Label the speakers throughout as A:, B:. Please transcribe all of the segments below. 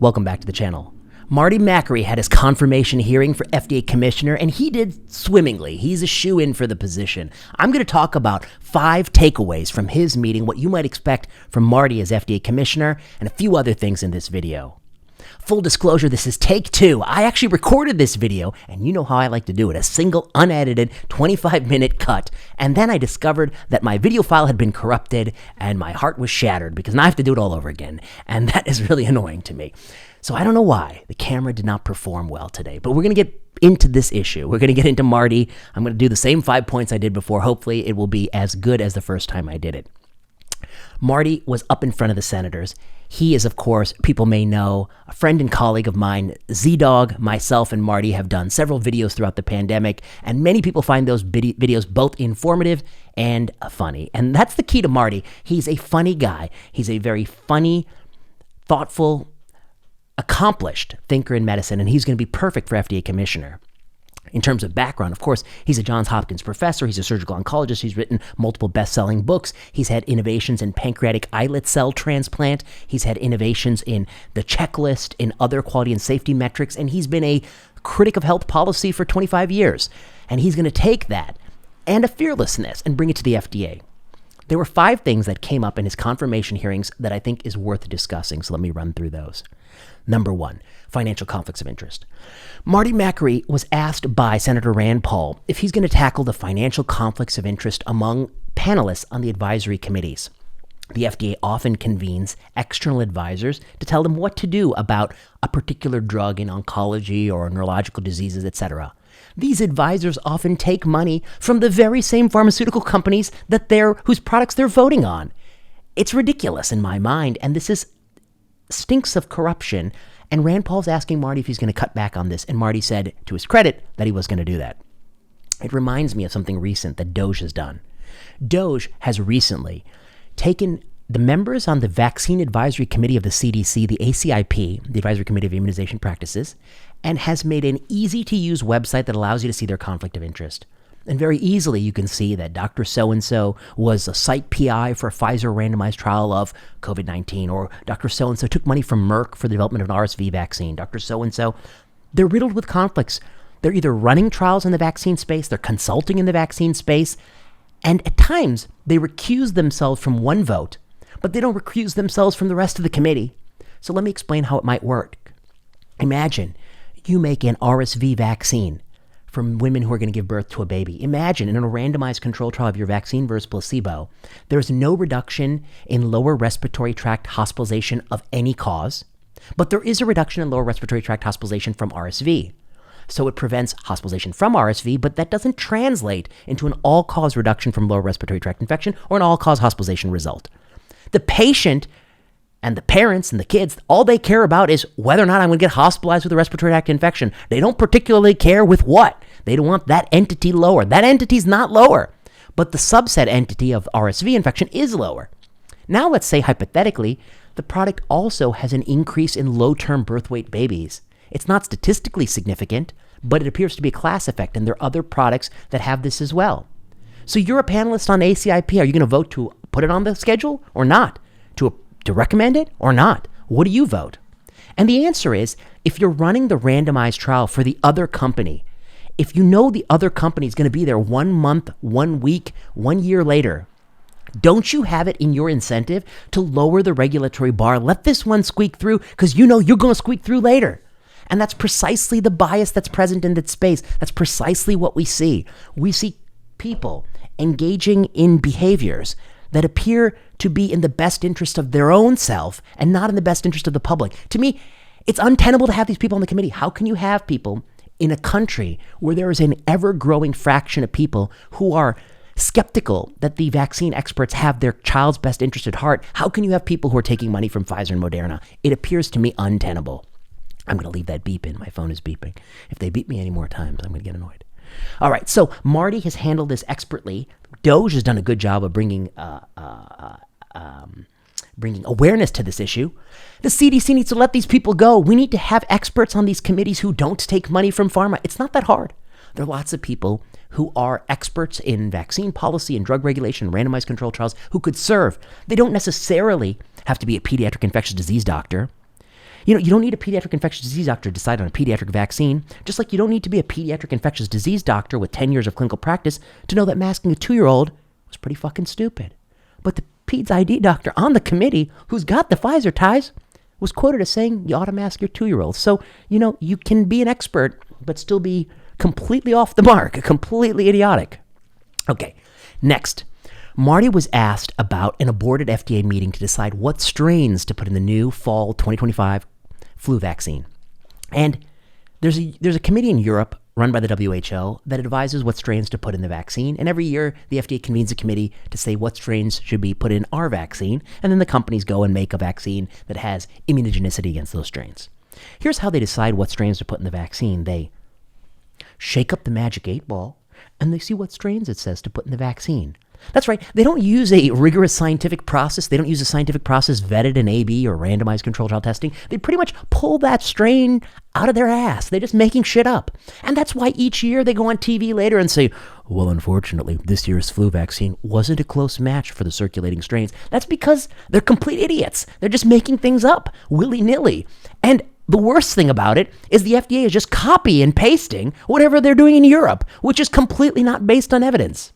A: Welcome back to the channel. Marty Makary had his confirmation hearing for FDA commissioner, and he did swimmingly. He's a shoo-in for the position. I'm going to talk about 5 takeaways from his meeting, what you might expect from Marty as FDA commissioner, and a few other things in this video. Full disclosure, this is take 2. I actually recorded this video, and you know how I like to do it, a single unedited 25-minute cut. And then I discovered that my video file had been corrupted, and my heart was shattered because now I have to do it all over again. And that is really annoying to me. So I don't know why the camera did not perform well today, but we're going to get into this issue. We're going to get into Marty. I'm going to do the same 5 points I did before. Hopefully it will be as good as the first time I did it. Marty was up in front of the senators. He is, of course, people may know, a friend and colleague of mine. Z-Dog, myself, and Marty have done several videos throughout the pandemic, and many people find those videos both informative and funny. And that's the key to Marty. He's a funny guy. He's a very funny, thoughtful, accomplished thinker in medicine, and he's going to be perfect for FDA commissioner. In terms of background, of course, he's a Johns Hopkins professor. He's a surgical oncologist. He's written multiple best-selling books. He's had innovations in pancreatic islet cell transplant. He's had innovations in the checklist, in other quality and safety metrics, and he's been a critic of health policy for 25 years. And he's going to take that and a fearlessness and bring it to the FDA. There were 5 things that came up in his confirmation hearings that I think is worth discussing, so let me run through those. Number 1, financial conflicts of interest. Marty Makary was asked by Senator Rand Paul if he's going to tackle the financial conflicts of interest among panelists on the advisory committees. The FDA often convenes external advisors to tell them what to do about a particular drug in oncology or neurological diseases, etc. These advisors often take money from the very same pharmaceutical companies whose products they're voting on. It's ridiculous in my mind, and this stinks of corruption. And Rand Paul's asking Marty if he's going to cut back on this, and Marty said, to his credit, that he was going to do that. It reminds me of something recent that DOJ has done. DOJ has recently taken the members on the Vaccine Advisory Committee of the CDC, the ACIP, the Advisory Committee of Immunization Practices, and has made an easy-to-use website that allows you to see their conflict of interest. And very easily you can see that Dr. So-and-so was a site PI for a Pfizer randomized trial of COVID-19, or Dr. So-and-so took money from Merck for the development of an RSV vaccine. Dr. So-and-so, they're riddled with conflicts. They're either running trials in the vaccine space, they're consulting in the vaccine space, and at times they recuse themselves from one vote, but they don't recuse themselves from the rest of the committee. So let me explain how it might work. Imagine you make an RSV vaccine from women who are going to give birth to a baby. Imagine in a randomized control trial of your vaccine versus placebo, there's no reduction in lower respiratory tract hospitalization of any cause, but there is a reduction in lower respiratory tract hospitalization from RSV. So it prevents hospitalization from RSV, but that doesn't translate into an all-cause reduction from lower respiratory tract infection or an all-cause hospitalization result. The patient and the parents and the kids, all they care about is whether or not I'm going to get hospitalized with a respiratory tract infection. They don't particularly care with what. They don't want that entity lower. That entity's not lower, but the subset entity of RSV infection is lower. Now let's say hypothetically, the product also has an increase in low-term birth weight babies. It's not statistically significant, but it appears to be a class effect, and there are other products that have this as well. So you're a panelist on ACIP. Are you going to vote to put it on the schedule or not? To recommend it or not? What do you vote? And the answer is, if you're running the randomized trial for the other company, if you know the other company is going to be there 1 month, 1 week, 1 year later, don't you have it in your incentive to lower the regulatory bar? Let this one squeak through because you know you're going to squeak through later. And that's precisely the bias that's present in that space. That's precisely what we see. We see people engaging in behaviors that appear to be in the best interest of their own self and not in the best interest of the public. To me, it's untenable to have these people on the committee. How can you have people in a country where there is an ever-growing fraction of people who are skeptical that the vaccine experts have their child's best interest at heart? How can you have people who are taking money from Pfizer and Moderna? It appears to me untenable. I'm going to leave that beep in. My phone is beeping. If they beep me any more times, I'm going to get annoyed. All right, so Marty has handled this expertly. DOJ has done a good job of bringing awareness to this issue. The CDC needs to let these people go. We need to have experts on these committees who don't take money from pharma. It's not that hard. There are lots of people who are experts in vaccine policy and drug regulation, randomized controlled trials, who could serve. They don't necessarily have to be a pediatric infectious disease doctor. You don't need a pediatric infectious disease doctor to decide on a pediatric vaccine, just like you don't need to be a pediatric infectious disease doctor with 10 years of clinical practice to know that masking a 2-year-old was pretty fucking stupid. But the peds ID doctor on the committee, who's got the Pfizer ties, was quoted as saying you ought to mask your 2-year-old. So, you can be an expert, but still be completely off the mark, completely idiotic. Okay, next. Marty was asked about an aborted FDA meeting to decide what strains to put in the new fall 2025 flu vaccine. And there's a committee in Europe run by the WHO that advises what strains to put in the vaccine. And every year, the FDA convenes a committee to say what strains should be put in our vaccine. And then the companies go and make a vaccine that has immunogenicity against those strains. Here's how they decide what strains to put in the vaccine. They shake up the magic 8-ball, and they see what strains it says to put in the vaccine. That's right. They don't use a rigorous scientific process. They don't use a scientific process vetted in A/B or randomized controlled trial testing. They pretty much pull that strain out of their ass. They're just making shit up. And that's why each year they go on TV later and say, well, unfortunately, this year's flu vaccine wasn't a close match for the circulating strains. That's because they're complete idiots. They're just making things up willy-nilly. And the worst thing about it is the FDA is just copy and pasting whatever they're doing in Europe, which is completely not based on evidence.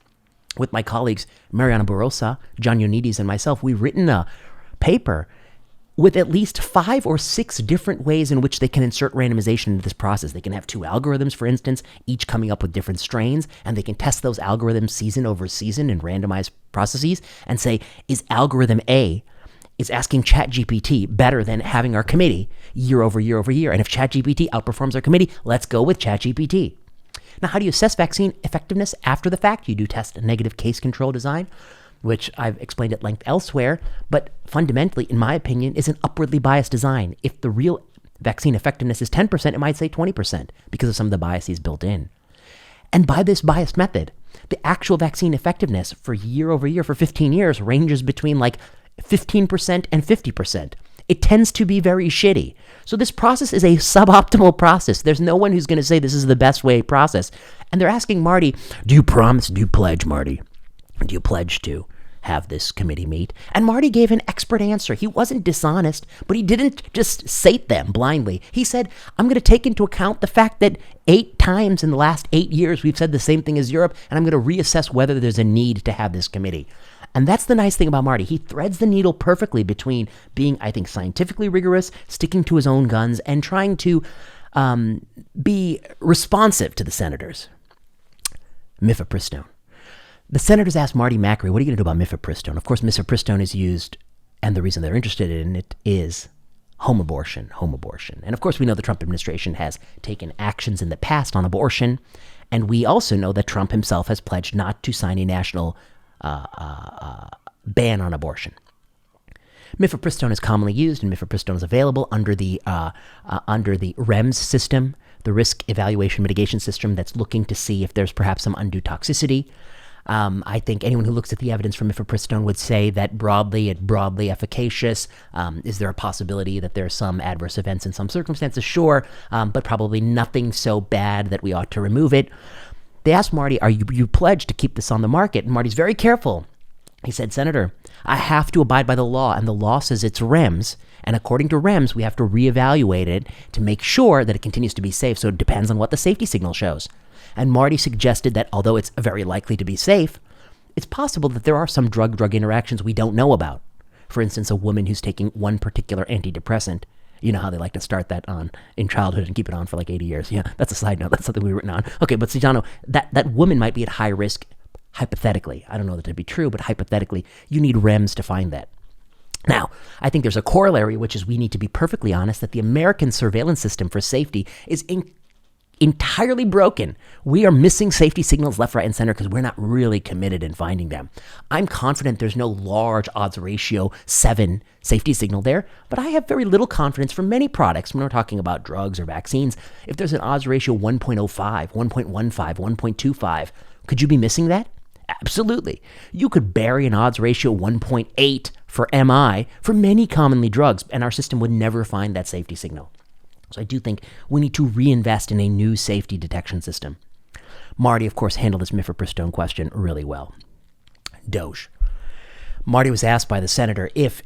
A: With my colleagues, Mariana Barossa, John Ioannidis, and myself, we've written a paper with at least 5 or 6 different ways in which they can insert randomization into this process. They can have 2 algorithms, for instance, each coming up with different strains, and they can test those algorithms season over season in randomized processes and say, is algorithm A is asking ChatGPT better than having our committee year over year over year? And if ChatGPT outperforms our committee, let's go with ChatGPT. Now, how do you assess vaccine effectiveness after the fact? You do test a negative case control design, which I've explained at length elsewhere, but fundamentally, in my opinion, is an upwardly biased design. If the real vaccine effectiveness is 10%, it might say 20% because of some of the biases built in. And by this biased method, the actual vaccine effectiveness for year over year for 15 years ranges between like 15% and 50%. It tends to be very shitty. So this process is a suboptimal process. There's no one who's going to say this is the best way process. And they're asking Marty, do you pledge, Marty? Do you pledge to have this committee meet? And Marty gave an expert answer. He wasn't dishonest, but he didn't just sate them blindly. He said, I'm going to take into account the fact that 8 times in the last 8 years we've said the same thing as Europe, and I'm going to reassess whether there's a need to have this committee. And that's the nice thing about Marty. He threads the needle perfectly between being, I think, scientifically rigorous, sticking to his own guns, and trying to be responsive to the senators. Mifepristone. The senators asked Marty Makary, what are you going to do about mifepristone? Of course, mifepristone is used, and the reason they're interested in it is home abortion. And of course, we know the Trump administration has taken actions in the past on abortion, and we also know that Trump himself has pledged not to sign a national ban on abortion. Mifepristone is commonly used, and mifepristone is available under the REMS system, the Risk Evaluation Mitigation System, that's looking to see if there's perhaps some undue toxicity. I think anyone who looks at the evidence for mifepristone would say that it's broadly efficacious. Is there a possibility that there are some adverse events in some circumstances? Sure, but probably nothing so bad that we ought to remove it. They asked Marty, are you pledged to keep this on the market? And Marty's very careful. He said, Senator, I have to abide by the law, and the law says it's REMS. And according to REMS, we have to reevaluate it to make sure that it continues to be safe. So it depends on what the safety signal shows. And Marty suggested that although it's very likely to be safe, it's possible that there are some drug-drug interactions we don't know about. For instance, a woman who's taking one particular antidepressant. You know how they like to start that on in childhood and keep it on for like 80 years. Yeah, that's a side note. That's something we've written on. Okay, but Sijano, that woman might be at high risk, hypothetically. I don't know that to be true, but hypothetically, you need REMS to find that. Now, I think there's a corollary, which is we need to be perfectly honest that the American surveillance system for safety is entirely broken. We are missing safety signals left, right, and center because we're not really committed in finding them. I'm confident there's no large odds ratio 7 safety signal there, but I have very little confidence for many products when we're talking about drugs or vaccines. If there's an odds ratio 1.05, 1.15, 1.25, could you be missing that? Absolutely. You could bury an odds ratio 1.8 for MI for many commonly drugs, and our system would never find that safety signal. So I do think we need to reinvest in a new safety detection system. Marty, of course, handled this mifepristone question really well. Doge. Marty was asked by the senator if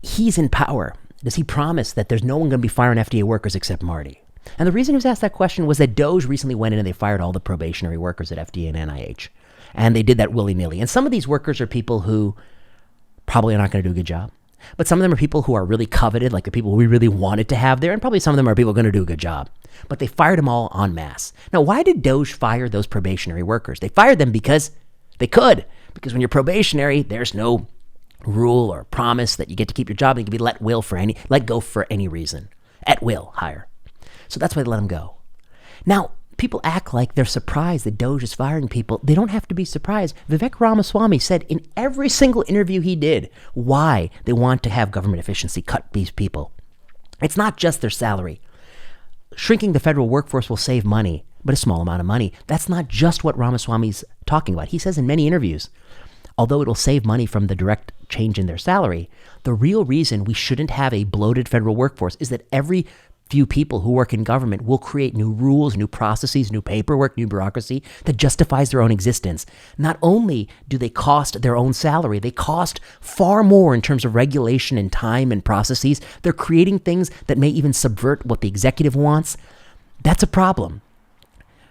A: he's in power, does he promise that there's no one going to be firing FDA workers except Marty? And the reason he was asked that question was that DOJ recently went in and they fired all the probationary workers at FDA and NIH. And they did that willy-nilly. And some of these workers are people who probably are not going to do a good job. But some of them are people who are really coveted, like the people we really wanted to have there. And probably some of them are people going to do a good job. But they fired them all en masse. Now, why did DOJ fire those probationary workers? They fired them because they could. Because when you're probationary, there's no rule or promise that you get to keep your job and you can be let go for any reason. At will, hire. So that's why they let them go. Now, people act like they're surprised that DOJ is firing people. They don't have to be surprised. Vivek Ramaswamy said in every single interview he did why they want to have government efficiency cut these people. It's not just their salary. Shrinking the federal workforce will save money, but a small amount of money. That's not just what Ramaswamy's talking about. He says in many interviews, although it will save money from the direct change in their salary, the real reason we shouldn't have a bloated federal workforce is that every few people who work in government will create new rules, new processes, new paperwork, new bureaucracy that justifies their own existence. Not only do they cost their own salary, they cost far more in terms of regulation and time and processes. They're creating things that may even subvert what the executive wants. That's a problem.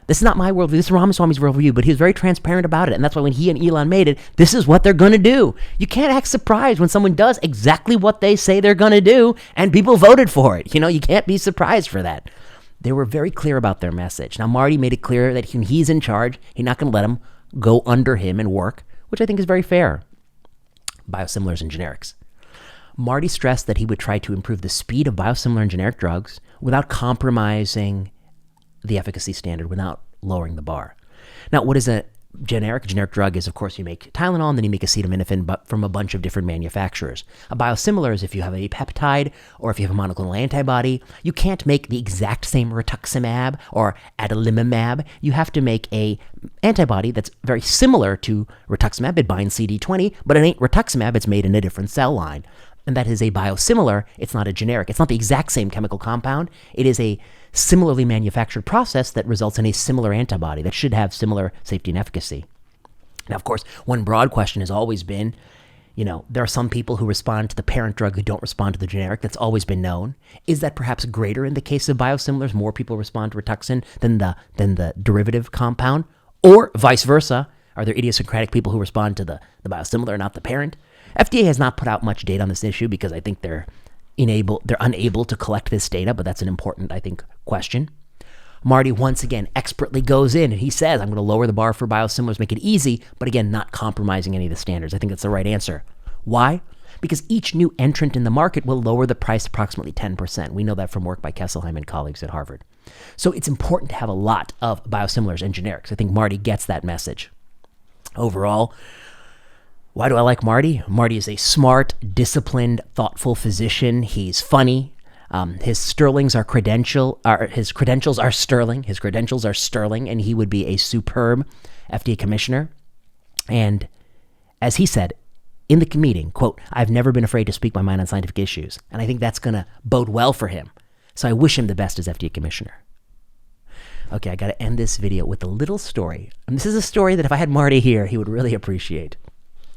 A: This is not my worldview. This is Ramaswamy's worldview, but he was very transparent about it. And that's why when he and Elon made it, this is what they're going to do. You can't act surprised when someone does exactly what they say they're going to do and people voted for it. You can't be surprised for that. They were very clear about their message. Now, Marty made it clear that when he's in charge, he's not going to let them go under him and work, which I think is very fair. Biosimilars and generics. Marty stressed that he would try to improve the speed of biosimilar and generic drugs without compromising the efficacy standard, without lowering the bar. Now, what is a generic? A generic drug is, of course, you make Tylenol and then you make acetaminophen, but from a bunch of different manufacturers. A biosimilar is if you have a peptide or if you have a monoclonal antibody, you can't make the exact same rituximab or adalimumab. You have to make a antibody that's very similar to rituximab. It binds CD20, but it ain't rituximab. It's made in a different cell line. And that is a biosimilar. It's not a generic. It's not the exact same chemical compound. It is a similarly manufactured process that results in a similar antibody that should have similar safety and efficacy. Now, of course, one broad question has always been, there are some people who respond to the parent drug who don't respond to the generic. That's always been known. Is that perhaps greater in the case of biosimilars? More people respond to Rituxan than the derivative compound? Or vice versa? Are there idiosyncratic people who respond to the biosimilar, not the parent? FDA has not put out much data on this issue because I think they're unable to collect this data, but that's an important, I think, question. Marty once again expertly goes in and he says, I'm going to lower the bar for biosimilars, make it easy, but again, not compromising any of the standards. I think that's the right answer. Why? Because each new entrant in the market will lower the price approximately 10%. We know that from work by Kesselheim and colleagues at Harvard. So it's important to have a lot of biosimilars and generics. I think Marty gets that message. Overall, why do I like Marty? Marty is a smart, disciplined, thoughtful physician. He's funny. His credentials are sterling. His credentials are sterling, and he would be a superb FDA commissioner. And as he said in the meeting, quote, I've never been afraid to speak my mind on scientific issues. And I think that's going to bode well for him. So I wish him the best as FDA commissioner. Okay, I got to end this video with a little story. And this is a story that if I had Marty here, he would really appreciate.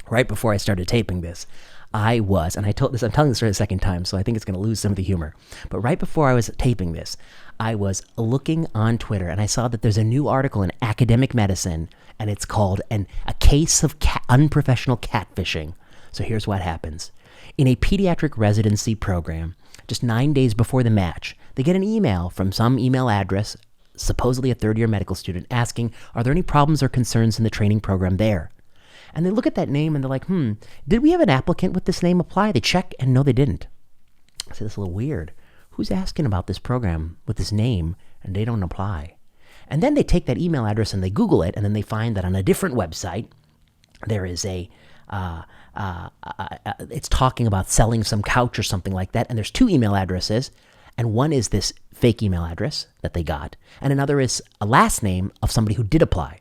A: Right before I started taping this, I'm telling this story the second time, so I think it's going to lose some of the humor. But right before I was taping this, I was looking on Twitter and I saw that there's a new article in Academic Medicine and it's called A Case of Unprofessional Catfishing. So here's what happens. In a pediatric residency program, just 9 days before the match, they get an email from some email address, supposedly a third-year medical student, asking, are there any problems or concerns in the training program there? And they look at that name and they're like, did we have an applicant with this name apply? They check and no, they didn't. I said, that's a little weird. Who's asking about this program with this name and they don't apply? And then they take that email address and they Google it and then they find that on a different website, there is it's talking about selling some couch or something like that. And there's two email addresses. And one is this fake email address that they got. And another is a last name of somebody who did apply.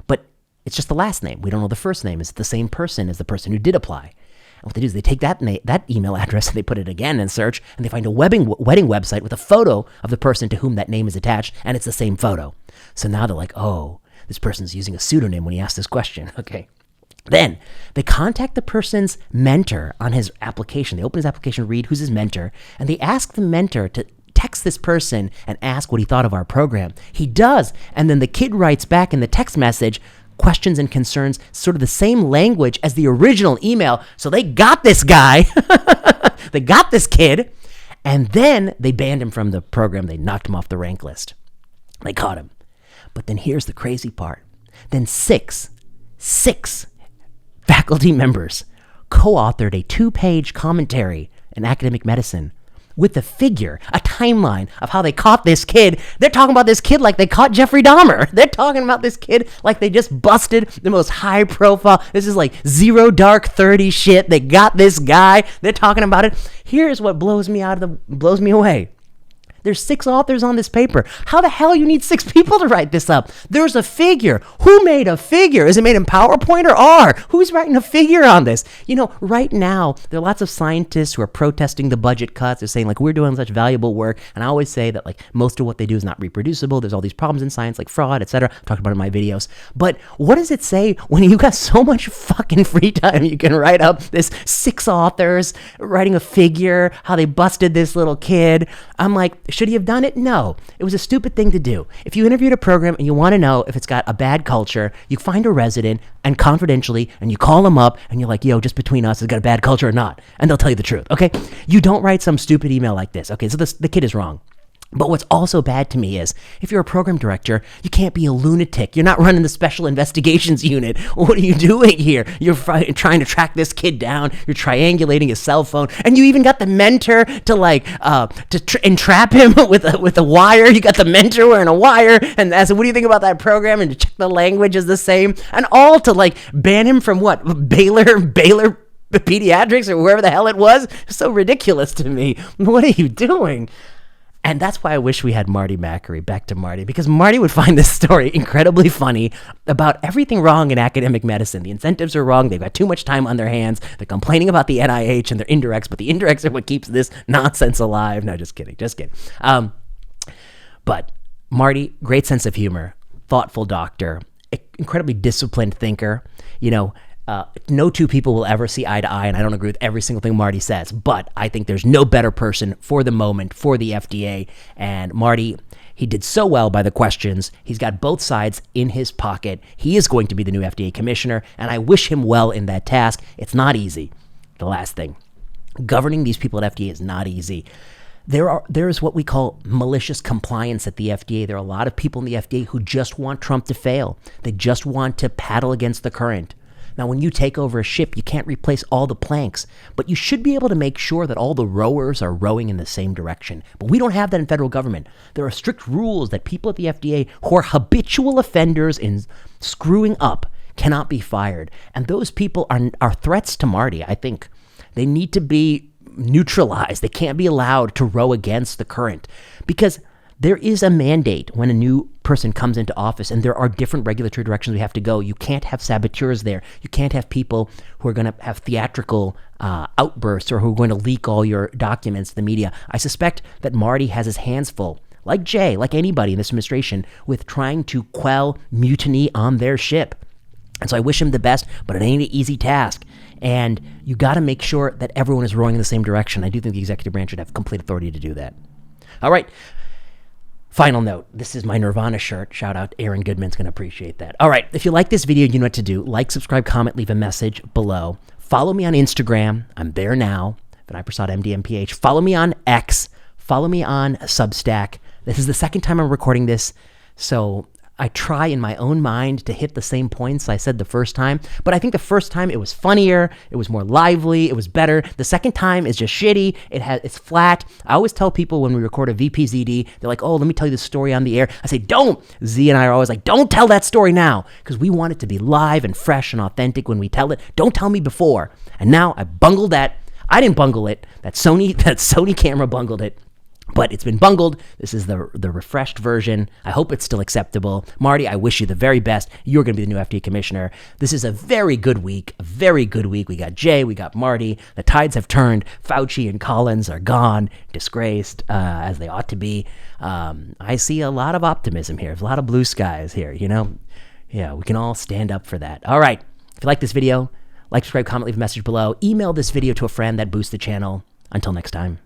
A: But it's just the last name. We don't know the first name. Is it the same person as the person who did apply? And what they do is they take that email address and they put it again in search and they find a wedding website with a photo of the person to whom that name is attached and it's the same photo. So now they're like, oh, this person's using a pseudonym when he asked this question. Okay. Then they contact the person's mentor on his application. They open his application, read who's his mentor, and they ask the mentor to text this person and ask what he thought of our program. He does, and then the kid writes back in the text message questions and concerns, sort of the same language as the original email. So they got this guy, they got this kid, and then they banned him from the program. They knocked him off the rank list. They caught him. But then here's the crazy part. Then six faculty members co-authored a 2-page commentary in academic medicine with a figure, a timeline of how they caught this kid. They're talking about this kid like they caught Jeffrey Dahmer. They're talking about this kid like they just busted the most high profile. This is like Zero Dark 30 shit. They got this guy. They're talking about it. Here's what blows me away. There's 6 authors on this paper. How the hell you need 6 people to write this up? There's a figure. Who made a figure? Is it made in PowerPoint or R? Who's writing a figure on this? You know, right now, there are lots of scientists who are protesting the budget cuts. They're saying, like, we're doing such valuable work. And I always say that, like, most of what they do is not reproducible. There's all these problems in science, like fraud, etc. I've talked about it in my videos. But what does it say when you got so much fucking free time? You can write up this 6 authors writing a figure, how they busted this little kid. I'm like, should he have done it? No. It was a stupid thing to do. If you interviewed a program and you want to know if it's got a bad culture, you find a resident and confidentially, and you call them up and you're like, yo, just between us, it's got a bad culture or not? And they'll tell you the truth, okay? You don't write some stupid email like this, okay? So the kid is wrong. But what's also bad to me is, if you're a program director, you can't be a lunatic. You're not running the special investigations unit. What are you doing here? You're trying to track this kid down. You're triangulating his cell phone, and you even got the mentor to entrap him with a wire. You got the mentor wearing a wire, and ask, what do you think about that program? And to check the language is the same, and all to like ban him from what? Baylor Pediatrics or wherever the hell it was. So ridiculous to me. What are you doing? And that's why I wish we had Marty Makary, back to Marty, because Marty would find this story incredibly funny about everything wrong in academic medicine. The incentives are wrong. They've got too much time on their hands. They're complaining about the NIH and their indirects, but the indirects are what keeps this nonsense alive. No, just kidding. But Marty, great sense of humor, thoughtful doctor, incredibly disciplined thinker. You know, no 2 people will ever see eye to eye, and I don't agree with every single thing Marty says, but I think there's no better person for the moment for the FDA. And Marty, he did so well by the questions. He's got both sides in his pocket. He is going to be the new FDA commissioner, and I wish him well in that task. It's not easy. The last thing, governing these people at FDA is not easy. There is what we call malicious compliance at the FDA. There are a lot of people in the FDA who just want Trump to fail. They just want to paddle against the current. Now, when you take over a ship, you can't replace all the planks, but you should be able to make sure that all the rowers are rowing in the same direction. But we don't have that in federal government. There are strict rules that people at the FDA who are habitual offenders in screwing up cannot be fired. And those people are threats to Marty, I think. They need to be neutralized. They can't be allowed to row against the current, because there is a mandate when a new person comes into office, and there are different regulatory directions we have to go. You can't have saboteurs there. You can't have people who are going to have theatrical outbursts or who are going to leak all your documents to the media. I suspect that Marty has his hands full, like Jay, like anybody in this administration, with trying to quell mutiny on their ship. And so I wish him the best, but it ain't an easy task. And you got to make sure that everyone is rowing in the same direction. I do think the executive branch should have complete authority to do that. All right. Final note, this is my Nirvana shirt. Shout out, Aaron Goodman's going to appreciate that. All right, if you like this video, you know what to do. Like, subscribe, comment, leave a message below. Follow me on Instagram. I'm there now. Vinay Prasad, MD, MPH. Follow me on X. Follow me on Substack. This is the second time I'm recording this, so I try in my own mind to hit the same points I said the first time, but I think the first time it was funnier, it was more lively, it was better. The second time is just shitty, it's flat. I always tell people when we record a VPZD, they're like, oh, let me tell you the story on the air. I say, don't. Z and I are always like, don't tell that story now, because we want it to be live and fresh and authentic when we tell it. Don't tell me before. And now I bungled that. I didn't bungle it. That Sony camera bungled it. But it's been bungled. This is the refreshed version. I hope it's still acceptable. Marty, I wish you the very best. You're going to be the new FDA commissioner. This is a very good week. We got Jay, we got Marty. The tides have turned. Fauci and Collins are gone, disgraced, as they ought to be. I see a lot of optimism here. There's a lot of blue skies here, you know? Yeah, we can all stand up for that. All right. If you like this video, like, subscribe, comment, leave a message below. Email this video to a friend. That boosts the channel. Until next time.